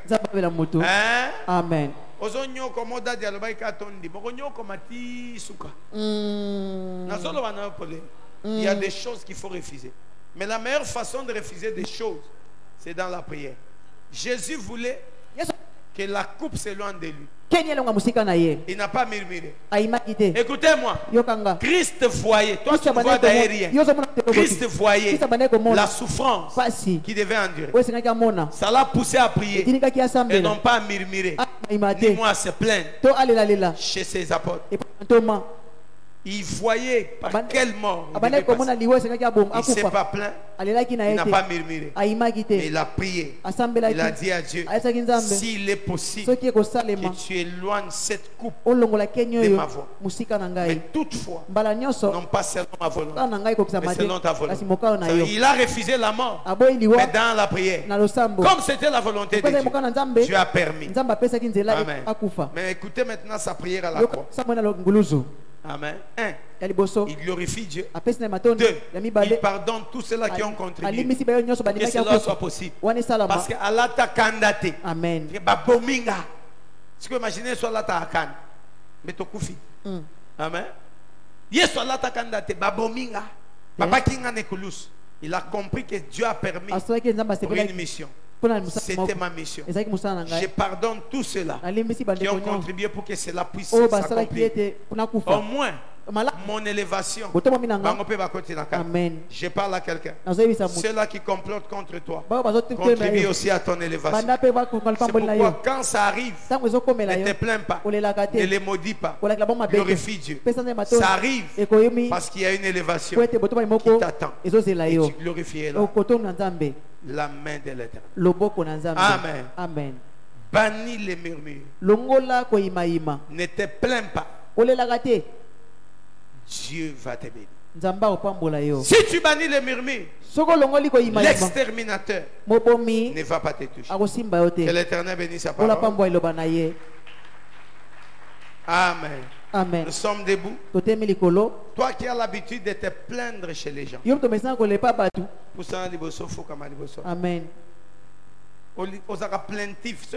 Hein? Amen. Ozonyo komoda dialoba ikatondi. Mokonyo komati suka. Na solo wana pole. Il y a des choses qu'il faut refuser. Mais la meilleure façon de refuser des choses, c'est dans la prière. Jésus voulait que la coupe s'éloigne de lui. Il n'a pas murmuré. Écoutez-moi. Christ voyait, toi tu vois derrière rien. Christ voyait la souffrance qui devait endurer. Ça l'a poussé à prier et non pas à murmurer, ni moi à se plaindre chez ses apôtres. Il voyait par quelle mort il ne s'est pas plaint, il n'a pas murmuré, mais il a prié. Il a dit à Dieu, s'il est possible que tu éloignes cette coupe de ma voix. Mais toutefois, non pas selon ma volonté, mais selon ta volonté. Il a refusé la mort, mais dans la prière, comme c'était la volonté de Dieu, Dieu a permis. Amen. Mais écoutez maintenant sa prière à la croix. Amen. 1. Il glorifie Dieu. 2. Il pardonne tous ceux-là qui ont contribué. Que cela soit possible. Parce qu'Allah t'a candidaté. Amen. Tu peux imaginer soit là ta Mais tu koufi. Amen. Yesu Allah takanda te babominga. Papa kinga nekulus. Il a compris que Dieu a permis pour une mission. C'était ma mission. Je pardonne tous ceux-là qui ont contribué pour que cela puisse s'accomplir. Au moins, mon élévation. Amen. Je parle à quelqu'un. Ceux-là qui complotent contre toi contribuent aussi à ton élévation. C'est pourquoi quand ça arrive, ne te plains pas, ne les maudis pas, glorifie Dieu. Ça arrive parce qu'il y a une élévation qui t'attend et tu glorifies la main de l'Éternel. Amen. Amen. Bannis les murmures. Ne te plains pas. Dieu va te bénir. Si tu bannis les murmures, l'exterminateur ne va pas te toucher. Que l'Éternel bénisse sa parole. Amen. Amen. Nous sommes debout. Toi qui as l'habitude de te plaindre chez les gens. Amen. Aux plaintifs.